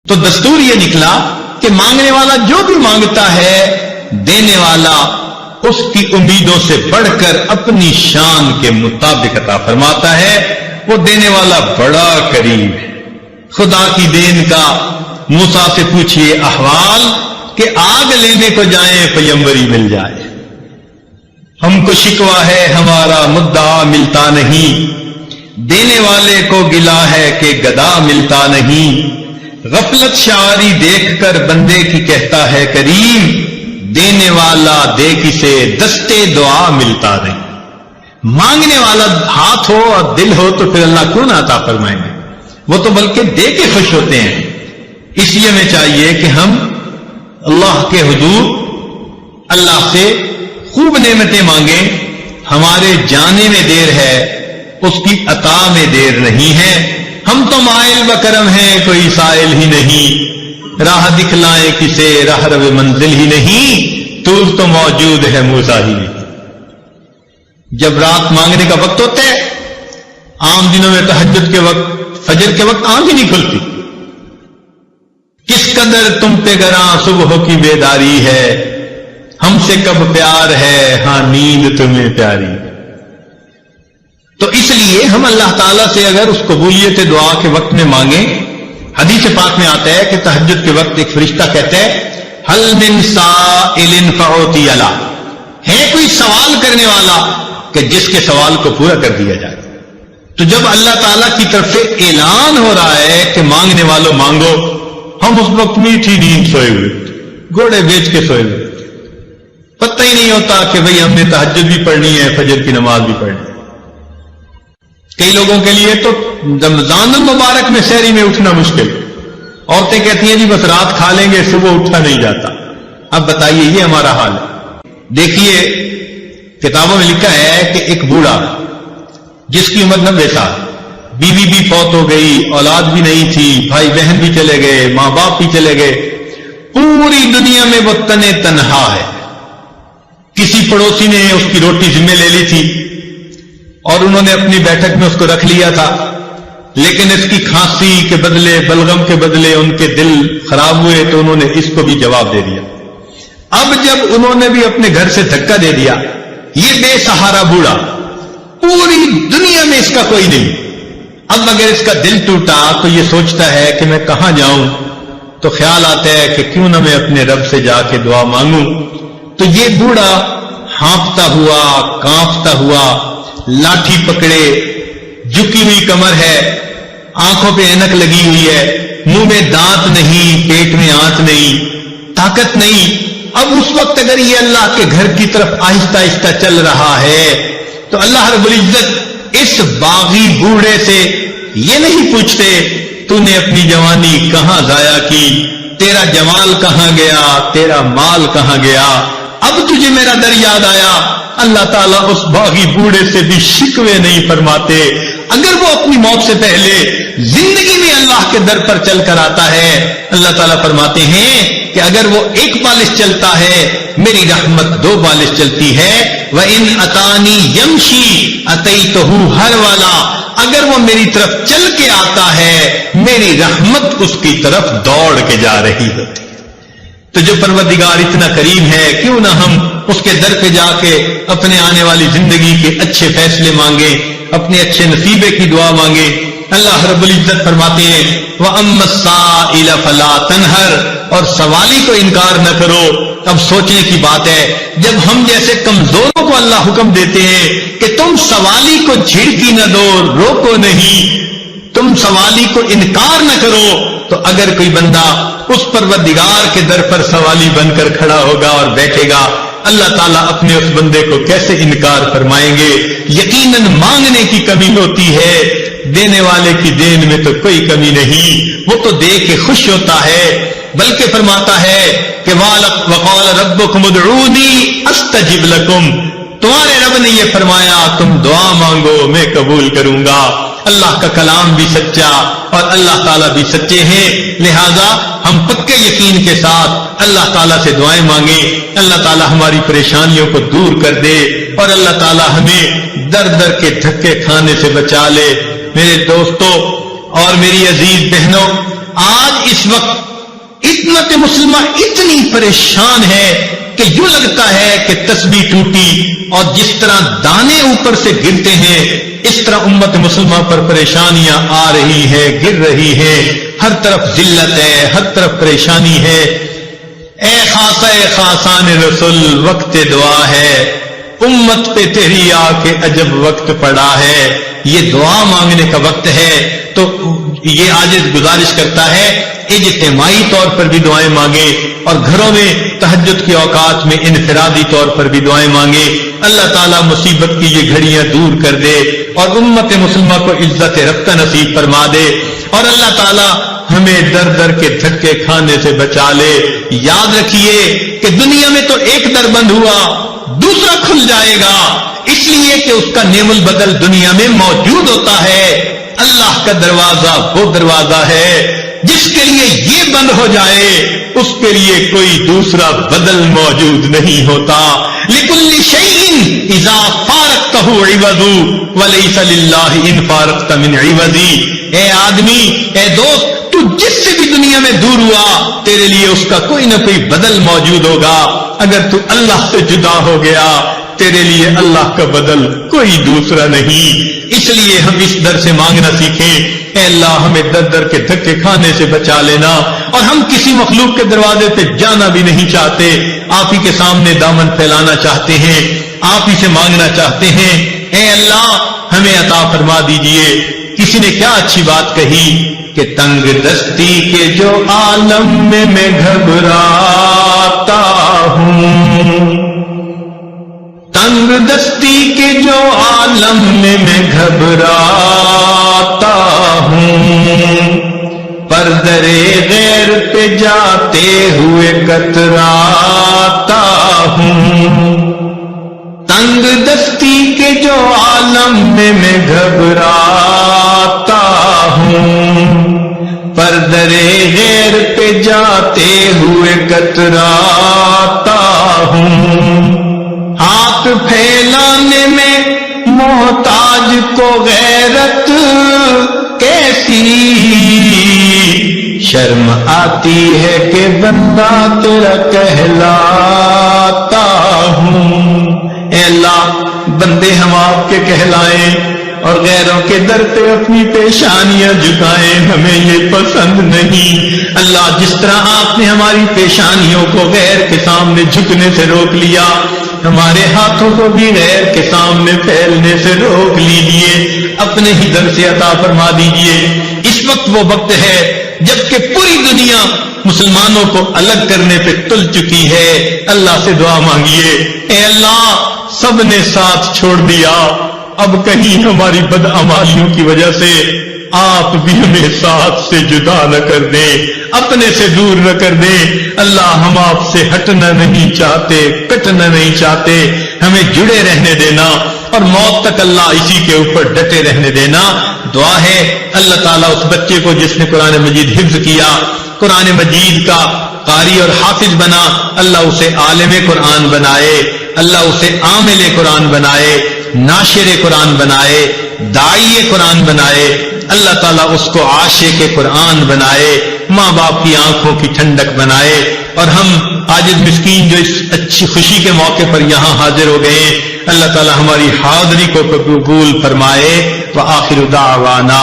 تو دستور یہ نکلا کہ مانگنے والا جو بھی مانگتا ہے دینے والا اس کی امیدوں سے بڑھ کر اپنی شان کے مطابق عطا فرماتا ہے. وہ دینے والا بڑا قریب ہے. خدا کی دین کا موسیٰ سے پوچھئے احوال کہ آگ لینے کو جائیں پیمبری مل جائے. ہم کو شکوہ ہے ہمارا مدعا ملتا نہیں، دینے والے کو گلا ہے کہ گدا ملتا نہیں. غفلت شعاری دیکھ کر بندے کی کہتا ہے کریم، دینے والا دے کسے دستے دعا ملتا نہیں. مانگنے والا ہاتھ ہو اور دل ہو تو پھر اللہ کیوں نہ عطا فرمائیں گے؟ وہ تو بلکہ دے کے خوش ہوتے ہیں. اس لیے ہمیں چاہیے کہ ہم اللہ کے حضور اللہ سے خوب نعمتیں مانگیں. ہمارے جانے میں دیر ہے، اس کی عطا میں دیر نہیں ہے. ہم تو مائل بکرم ہیں، کوئی سائل ہی نہیں. راہ دکھلائیں کسے راہ رو منزل ہی نہیں، طور تو موجود ہے موسیٰ ہی نہیں. جب رات مانگنے کا وقت ہوتا ہے، عام دنوں میں تہجد کے وقت فجر کے وقت آنکھ ہی نہیں کھلتی. کس قدر تم پہ گراں صبح کی بیداری ہے، ہم سے کب پیار ہے ہاں نیند تمہیں پیاری. تو اس لیے ہم اللہ تعالیٰ سے اگر اس قبولیت دعا کے وقت میں مانگیں، حدیث پاک میں آتا ہے کہ تہجد کے وقت ایک فرشتہ کہتا ہے حل من سائل فاعطی له، ہے کوئی سوال کرنے والا کہ جس کے سوال کو پورا کر دیا جائے. تو جب اللہ تعالیٰ کی طرف سے اعلان ہو رہا ہے کہ مانگنے والوں مانگو، ہم اس وقت میٹھی نیند سوئے ہوئے، گھوڑے بیچ کے سوئے ہوئے، پتہ ہی نہیں ہوتا کہ بھئی ہم نے تہجد بھی پڑھنی ہے، فجر کی نماز بھی پڑھنی ہے. کئی لوگوں کے لیے تو رمضان المبارک میں سحری میں اٹھنا مشکل. عورتیں کہتی ہیں جی بس رات کھا لیں گے صبح اٹھا نہیں جاتا. اب بتائیے یہ ہمارا حال ہے. دیکھیے کتابوں میں لکھا ہے کہ ایک بوڑھا جس کی عمر 90 سال، بیوی بھی فوت ہو گئی، اولاد بھی نہیں تھی، بھائی بہن بھی چلے گئے، ماں باپ بھی چلے گئے، پوری دنیا میں وہ تنے تنہا ہے. کسی پڑوسی نے اس کی روٹی ذمہ لے لی تھی اور انہوں نے اپنی بیٹھک میں اس کو رکھ لیا تھا، لیکن اس کی کھانسی کے بدلے بلغم کے بدلے ان کے دل خراب ہوئے تو انہوں نے اس کو بھی جواب دے دیا. اب جب انہوں نے بھی اپنے گھر سے دھکا دے دیا، یہ بے سہارا بوڑھا، پوری دنیا میں اس کا کوئی نہیں. اب اگر اس کا دل ٹوٹا تو یہ سوچتا ہے کہ میں کہاں جاؤں، تو خیال آتا ہے کہ کیوں نہ میں اپنے رب سے جا کے دعا مانگوں. تو یہ بوڑھا ہانپتا ہوا کانپتا ہوا لاٹھی پکڑے، جھکی ہوئی کمر ہے، آنکھوں پہ اینک لگی ہوئی ہے، منہ میں دانت نہیں، پیٹ میں آنت نہیں، طاقت نہیں. اب اس وقت اگر یہ اللہ کے گھر کی طرف آہستہ آہستہ چل رہا ہے تو اللہ رب العزت اس باغی بوڑھے سے یہ نہیں پوچھتے تو نے اپنی جوانی کہاں ضائع کی، تیرا جمال کہاں گیا، تیرا مال کہاں گیا، اب تجھے میرا در یاد آیا. اللہ تعالیٰ اس باغی بوڑھے سے بھی شکوے نہیں فرماتے. اگر وہ اپنی موت سے پہلے زندگی میں اللہ کے در پر چل کر آتا ہے، اللہ تعالیٰ فرماتے ہیں کہ اگر وہ ایک بالش چلتا ہے میری رحمت 2 بالش چلتی ہے. وَإِنْ أَتَانِي يَمْشِي أَتَيْتُهُ هَرْوَلًا، اگر وہ میری طرف چل کے آتا ہے میری رحمت اس کی طرف دوڑ کے جا رہی ہوتی. تو جو پروردگار اتنا کریم ہے، کیوں نہ ہم اس کے در پہ جا کے اپنے آنے والی زندگی کے اچھے فیصلے مانگیں، اپنے اچھے نصیبے کی دعا مانگیں. اللہ رب العزت فرماتے ہیں وَأَمَّا السَّائِلَ فَلَا تَنْهَرْ، اور سوالی کو انکار نہ کرو. اب سوچنے کی بات ہے جب ہم جیسے کمزوروں کو اللہ حکم دیتے ہیں کہ تم سوالی کو جھڑکی نہ دو، روکو نہیں، تم سوالی کو انکار نہ کرو، تو اگر کوئی بندہ اس پروردگار کے در پر سوالی بن کر کھڑا ہوگا اور بیٹھے گا، اللہ تعالیٰ اپنے اس بندے کو کیسے انکار فرمائیں گے؟ یقیناً مانگنے کی کمی ہوتی ہے، دینے والے کی دین میں تو کوئی کمی نہیں. وہ تو دے کے خوش ہوتا ہے، بلکہ فرماتا ہے کہ وَقَالَ رَبُّكُمُ ادْعُونِي أَسْتَجِبْ لَكُمْ، تمہارے رب نے یہ فرمایا تم دعا مانگو میں قبول کروں گا. اللہ کا کلام بھی سچا اور اللہ تعالیٰ بھی سچے ہیں، لہذا ہم پکے یقین کے ساتھ اللہ تعالیٰ سے دعائیں مانگیں. اللہ تعالیٰ ہماری پریشانیوں کو دور کر دے اور اللہ تعالیٰ ہمیں در در کے دھکے کھانے سے بچا لے. میرے دوستوں اور میری عزیز بہنوں، آج اس وقت امت مسلمہ اتنی پریشان ہے کہ یوں لگتا ہے کہ تسبیح ٹوٹی اور جس طرح دانے اوپر سے گرتے ہیں اس طرح امت مسلمہ پر پریشانیاں آ رہی ہے، گر رہی ہے، ہر طرف ذلت ہے، ہر طرف پریشانی ہے۔ اے خاصہ خاصان رسول وقت دعا ہے، امت پہ تیری آ کے عجب وقت پڑا ہے، یہ دعا مانگنے کا وقت ہے۔ تو یہ عاجز گزارش کرتا ہے اجتماعی طور پر بھی دعائیں مانگے اور گھروں میں تہجد کے اوقات میں انفرادی طور پر بھی دعائیں مانگے۔ اللہ تعالیٰ مصیبت کی یہ گھڑیاں دور کر دے اور امت مسلمہ کو عزت رفتہ نصیب فرما دے، اور اللہ تعالیٰ ہمیں در در کے دھکے کھانے سے بچا لے۔ یاد رکھیے کہ دنیا میں تو ایک در بند ہوا، دوسرا کھل جائے گا، اس لیے کہ اس کا نعم البدل دنیا میں موجود ہوتا ہے۔ اللہ کا دروازہ وہ دروازہ ہے جس کے لیے یہ بند ہو جائے اس کے لیے کوئی دوسرا بدل موجود نہیں ہوتا۔ لِكُلِّ شَيْءٍ إِذَا فَارَقْتَهُ عِوَضٌ وَلَيْسَ لِلَّهِ إِنْ فَارَقْتَ مِنْ عِوَضٍ۔ اے آدمی، اے دوست، تو جس سے بھی دنیا میں دور ہوا تیرے لیے اس کا کوئی نہ کوئی بدل موجود ہوگا۔ اگر تو اللہ سے جدا ہو گیا تیرے لیے اللہ کا بدل کوئی دوسرا نہیں۔ اس لیے ہم اس در سے مانگنا سیکھیں، اے اللہ ہمیں در در کے دھکے کھانے سے بچا لینا، اور ہم کسی مخلوق کے دروازے پہ جانا بھی نہیں چاہتے، آپ ہی کے سامنے دامن پھیلانا چاہتے ہیں، آپ ہی سے مانگنا چاہتے ہیں۔ اے اللہ ہمیں عطا فرما دیجئے۔ کسی نے کیا اچھی بات کہی کہ تنگ دستی کے جو عالم میں گھبراتا ہوں، تنگ دستی کے جو عالم میں گھبراتا ہوں، پر درے غیر پہ جاتے ہوئے کتراتا ہوں۔ تنگ دستی کے جو عالم میں گھبراتا ہوں، پر درے غیر پہ جاتے ہوئے کتراتا ہوں۔ ہاتھ پھیلانے میں محتاج کو غیرت کیسی شرم آتی ہے کہ بندہ تیرا کہلاتا ہوں۔ اے اللہ بندے ہم آپ کے کہلائیں اور غیروں کے در پہ اپنی پیشانیاں جھکائیں، ہمیں یہ پسند نہیں۔ اللہ جس طرح آپ نے ہماری پیشانیوں کو غیر کے سامنے جھکنے سے روک لیا، ہمارے ہاتھوں کو بھی غیر کے سامنے پھیلنے سے روک لیجئے، اپنے ہی در سے عطا فرما دیجئے۔ اس وقت وہ وقت ہے جبکہ پوری دنیا مسلمانوں کو الگ کرنے پہ تل چکی ہے۔ اللہ سے دعا مانگیے، اے اللہ سب نے ساتھ چھوڑ دیا، اب کہیں ہماری بدعمالیوں کی وجہ سے آپ بھی ہمیں ساتھ سے جدا نہ کر دیں، اپنے سے دور نہ کر دیں۔ اللہ ہم آپ سے ہٹنا نہیں چاہتے، کٹنا نہیں چاہتے، ہمیں جڑے رہنے دینا اور موت تک اللہ اسی کے اوپر ڈٹے رہنے دینا۔ دعا ہے اللہ تعالیٰ اس بچے کو جس نے قرآن مجید حفظ کیا، قرآن مجید کا قاری اور حافظ بنا، اللہ اسے عالم قرآن بنائے، اللہ اسے عامل قرآن بنائے، ناشر قرآن بنائے، داعی قرآن بنائے، اللہ تعالیٰ اس کو عاشق قرآن بنائے، ماں باپ کی آنکھوں کی ٹھنڈک بنائے۔ اور ہم عاجز مسکین جو اس اچھی خوشی کے موقع پر یہاں حاضر ہو گئے، اللہ تعالیٰ ہماری حاضری کو قبول فرمائے۔ وآخر دعوانا